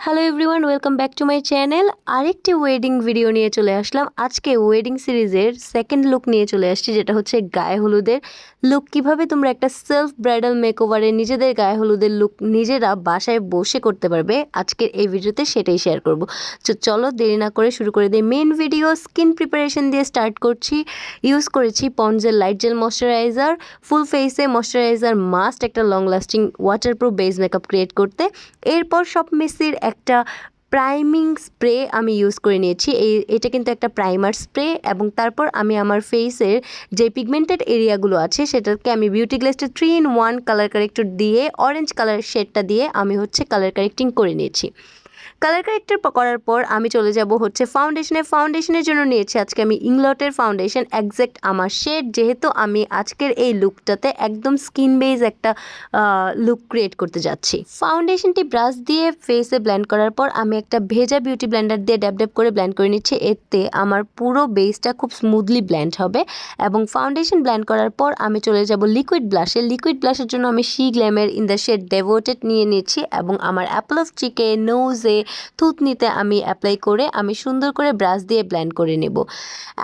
Hello everyone, welcome back to my channel. আরেকটি wedding video নিয়ে চলে আসলাম। আজকে ওয়েডিং সিরিজের সেকেন্ড লুক নিয়ে চলে আসছি, যেটা হচ্ছে গায়ে হলুদের লুক। কিভাবে তোমরা একটা সেলফ ব্রাইডাল মেকওভারে নিজেদের গায়ে হলুদের লুক নিজেরা বাসায় বসে করতে পারবে, আজকের এই ভিডিওতে সেটাই শেয়ার করব। তো চলো দেরি না করে শুরু করে দিই মেন ভিডিও। স্কিন প্রিপারেশন দিয়ে স্টার্ট করছি। ইউজ করেছি পন্ডসের লাইট জেল ময়শ্চারাইজার। ফুল ফেসে ময়শ্চারাইজার মাস্ট, একটা long lasting waterproof base makeup create করতে। এরপর সব মেসির একটা প্রাইমিং স্প্রে আমি ইউজ করে নিয়েছি। এটা কিন্তু একটা প্রাইমার স্প্রে, এবং তারপর আমি আমার ফেসের যে পিগমেন্টেড এরিয়াগুলো আছে সেটাকে আমি বিউটি গ্লেসটা 3-in-1 কালার কারেক্টর দিয়ে, অরেঞ্জ কালার শেডটা দিয়ে আমি হচ্ছে কালার কারেক্টিং করে নিয়েছি। কালার কারেক্টর করার পর আমি চলে যাব হচ্ছে ফাউন্ডেশনের জন্য নিয়েছি আজকে আমি ইংলটের ফাউন্ডেশন, একজ্যাক্ট আমার শেড, যেহেতু আমি আজকের এই লুকটাতে একদম স্কিন বেজ একটা লুক ক্রিয়েট করতে যাচ্ছি। ফাউন্ডেশনটি ব্রাশ দিয়ে ফেসে ব্লেন্ড করার পর আমি একটা ভেজা বিউটি ব্লেন্ডার দিয়ে ড্যাব ড্যাব করে ব্লেন্ড করে নিচ্ছি। এতে আমার পুরো বেসটা খুব স্মুথলি ব্লেন্ড হবে। এবং ফাউন্ডেশন ব্লেন্ড করার পর আমি চলে যাব লিকুইড ব্লাশের জন্য আমি শি গ্ল্যামের ইন দ্য শেড ডেভোটেড নিয়ে নিচ্ছি, এবং আমার অ্যাপল অফ চিকে, নোজে, থুতনিতে আমি অ্যাপ্লাই করে আমি সুন্দর করে ব্রাশ দিয়ে ব্লেন্ড করে নেব।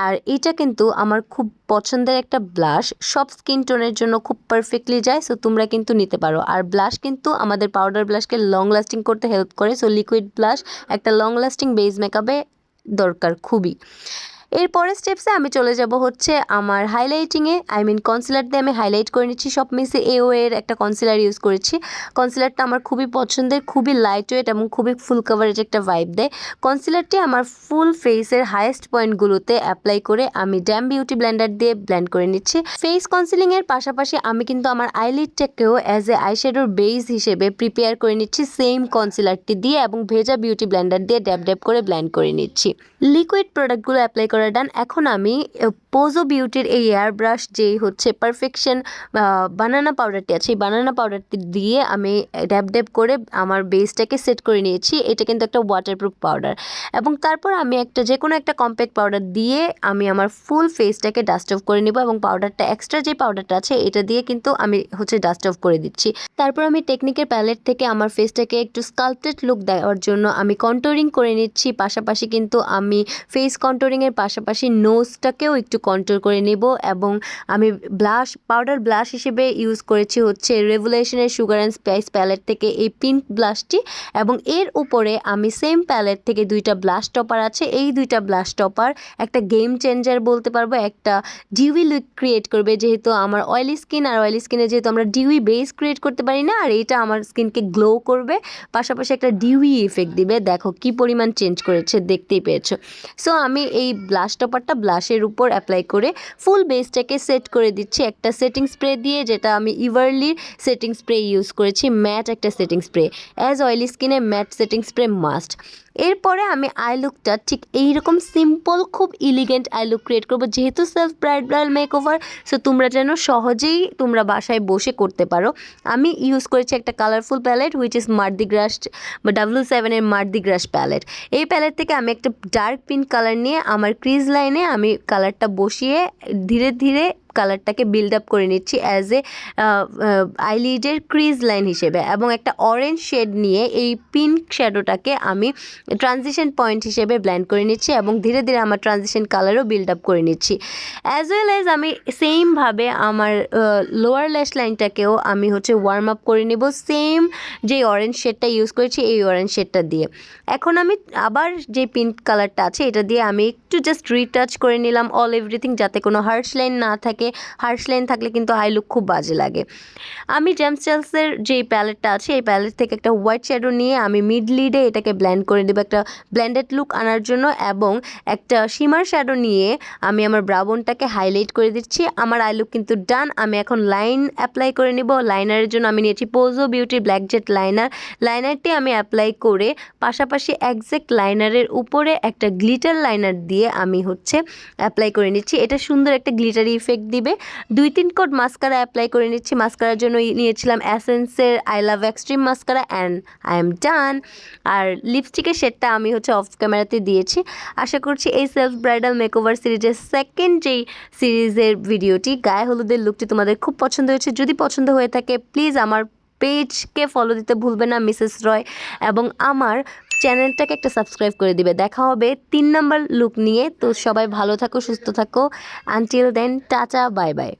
আর এটা কিন্তু আমার খুব পছন্দের একটা ব্লাশ, সব স্কিন টোনের জন্য খুব পারফেক্টলি যায়। সো তোমরা কিন্তু নিতে পারো। আর ব্লাশ কিন্তু আমাদের পাউডার ব্লাশকে লং লাস্টিং করতে হেল্প করে। সো লিকুইড ব্লাশ একটা লং লাস্টিং বেস মেকআপে দরকার খুবই। এরপরের স্টেপসে আমি চলে যাব হচ্ছে আমার হাইলাইটিংয়ে, কনসিলার দিয়ে আমি হাইলাইট করে নিচ্ছি। সব মিসে এর একটা কনসিলার ইউজ করেছি। কনসিলারটা আমার খুবই পছন্দের, খুবই লাইট ওয়েট এবং খুবই ফুল কাভারেজ একটা ভাইব দেয়। কনসিলারটি আমার ফুল ফেসের হাইয়েস্ট পয়েন্টগুলোতে অ্যাপ্লাই করে আমি ড্যাম বিউটি ব্লেন্ডার দিয়ে ব্লেন্ড করে নিচ্ছি। ফেস কনসিলিংয়ের পাশাপাশি আমি কিন্তু আমার আইলিডটাকেও অ্যাজ এ আইশ্যাডোর বেস হিসেবে প্রিপেয়ার করে নিচ্ছি সেম কনসিলারটি দিয়ে, এবং ভেজা বিউটি ব্লেন্ডার দিয়ে ড্যাব ড্যাব করে ব্লেন্ড করে নিচ্ছি। লিকুইড প্রোডাক্টগুলো অ্যাপ্লাই করা ডান। এখন আমি পোজো বিউটির এই এয়ার ব্রাশ, যেই হচ্ছে পারফেকশন বানানা পাউডারটি আছে, এই বানানা পাউডারটি দিয়ে আমি ড্যাব ড্যাব করে আমার বেসটাকে সেট করে নিয়েছি। এটা কিন্তু একটা ওয়াটারপ্রুফ পাউডার। এবং তারপর আমি যে কোনো একটা কম্প্যাক্ট পাউডার দিয়ে আমি আমার ফুল ফেসটাকে ডাস্ট অফ করে নেব, এবং পাউডারটা এক্সট্রা যে পাউডারটা আছে এটা দিয়ে কিন্তু আমি হচ্ছে ডাস্ট অফ করে দিচ্ছি। তারপর আমি টেকনিকের প্যালেট থেকে আমার ফেসটাকে একটু স্কাল্পটেড লুক দেওয়ার জন্য আমি কন্ট্যুরিং করে নিচ্ছি। পাশাপাশি কিন্তু আমি ফেস কন্ট্যুরিংয়ের পাশাপাশি নোজটাকেও একটু কন্ট্যুর করে নেব, এবং আমি পাউডার ব্লাশ হিসেবে ইউজ করেছি হচ্ছে রেভুলেশনের সুগার অ্যান্ড স্পাইস প্যালেট থেকে এই পিঙ্ক ব্লাশটি। এবং এর উপরে আমি সেম প্যালেট থেকে দুইটা ব্লাশ টপার আছে, এই দুইটা ব্লাশ টপার একটা গেম চেঞ্জার বলতে পারবো, একটা ডিউই লুক ক্রিয়েট করবে। যেহেতু আমার অয়েলি স্কিন, আর অয়েলি স্কিনে যেহেতু আমরা ডিউই বেস ক্রিয়েট করতে পারি না, আর এটা আমার স্কিনকে গ্লো করবে, পাশাপাশি একটা ডিউই ইফেক্ট দিবে। দেখো কি পরিমাণ চেঞ্জ করেছে, দেখতেই পেয়েছো। সো আমি এই ব্লাশ টপারটা ব্লাশের উপর অ্যাপ্লাই করে ফুল বেসটাকে সেট করে দিচ্ছি একটা সেটিং স্প্রে দিয়ে, যেটা আমি ইভারলির সেটিং স্প্রে ইউজ করেছি, ম্যাট একটা সেটিং স্প্রে। অ্যাজ অয়েলি স্কিনে ম্যাট সেটিং স্প্রে মাস্ট। এরপরে আমি আই লুকটা ঠিক এইরকম সিম্পল, খুব ইলিগেন্ট আই লুক ক্রিয়েট করবো, যেহেতু সেলফ ব্রাইডাল মেকওভার। সো তোমরা যেন সহজেই তোমরা বাসায় বসে করতে পারো। আমি ইউজ করেছি একটা কালারফুল প্যালেট, হুইচ ইজ মার্দি গ্রাস বা W7-এর মার্দি গ্রাস প্যালেট। এই প্যালেট থেকে আমি একটা ডার্ক পিঙ্ক কালার নিয়ে আমার ক্রিজ লাইনে আমি কালারটা বসিয়ে ধীরে ধীরে কালারটাকে বিল্ড আপ করে নিচ্ছি অ্যাজ এ আইলিডের ক্রিজ লাইন হিসেবে, এবং একটা অরেঞ্জ শেড নিয়ে এই পিঙ্ক শ্যাডোটাকে আমি ট্রানজিশন পয়েন্ট হিসেবে ব্লেন্ড করে নিচ্ছি, এবং ধীরে ধীরে আমার ট্রানজিশন কালারও বিল্ড আপ করে নিচ্ছি। অ্যাজ ওয়েল অ্যাজ আমি সেমভাবে আমার লোয়ার ল্যাশ লাইনটাকেও আমি হচ্ছে ওয়ার্ম আপ করে নেব সেম যে অরেঞ্জ শেডটা ইউজ করেছি এই অরেঞ্জ শেডটা দিয়ে। এখন আমি আবার যে পিঙ্ক কালারটা আছে এটা দিয়ে আমি একটু জাস্ট রিটাচ করে নিলাম অল এভরিথিং, যাতে কোনো হার্শ লাইন না থাকে। হার্শ লাইন থাকলে কিন্তু আই লুক খুব বাজে লাগে। আমি জেমস্টেলসের যে প্যালেটটা আছে এই প্যালেট থেকে একটা হোয়াইট শ্যাডো নিয়ে আমি মিড লিডে এটাকে ব্লেন্ড করে দেবো একটা ব্লেন্ডেড লুক আনার জন্য, এবং একটা শিমার শ্যাডো নিয়ে আমি আমার ব্রাউনটাকে হাইলাইট করে দিচ্ছি। আমার আই লুক কিন্তু ডান। আমি এখন লাইন অ্যাপ্লাই করে নিব। লাইনারের জন্য আমি নিয়েছি পোজো বিউটি ব্ল্যাক জেট লাইনারটি আমি অ্যাপ্লাই করে পাশাপাশি একজ্যাক্ট লাইনারের উপরে একটা গ্লিটার লাইনার দিয়ে আমি হচ্ছে অ্যাপ্লাই করে নিচ্ছি। এটা সুন্দর একটা গ্লিটারি ইফেক্ট দিবে। 2-3 কোট মাস্কারা অ্যাপ্লাই করে নিচ্ছি। মাস্কারার জন্য নিয়েছিলাম অ্যাসেন্সের I love extreme mascara, and I am done. আর লিপস্টিকের শেডটা আমি হচ্ছে অফ ক্যামেরাতে দিয়েছি। আশা করছি এই সেলফ ব্রাইডাল মেকওভার সিরিজের সেকেন্ড যেই সিরিজের ভিডিওটি গায়ে হলুদের লুকটি তোমাদের খুব পছন্দ হয়েছে। যদি পছন্দ হয়ে থাকে প্লিজ আমার পেজকে ফলো দিতে ভুলবে না, মিসেস রয়, এবং আমার চ্যানেলটাকে একটা সাবস্ক্রাইব করে দিবে। দেখা হবে 3 নাম্বার লুক নিয়ে। তো সবাই ভালো থাকো, সুস্থ থাকো। Until then tata, bye by.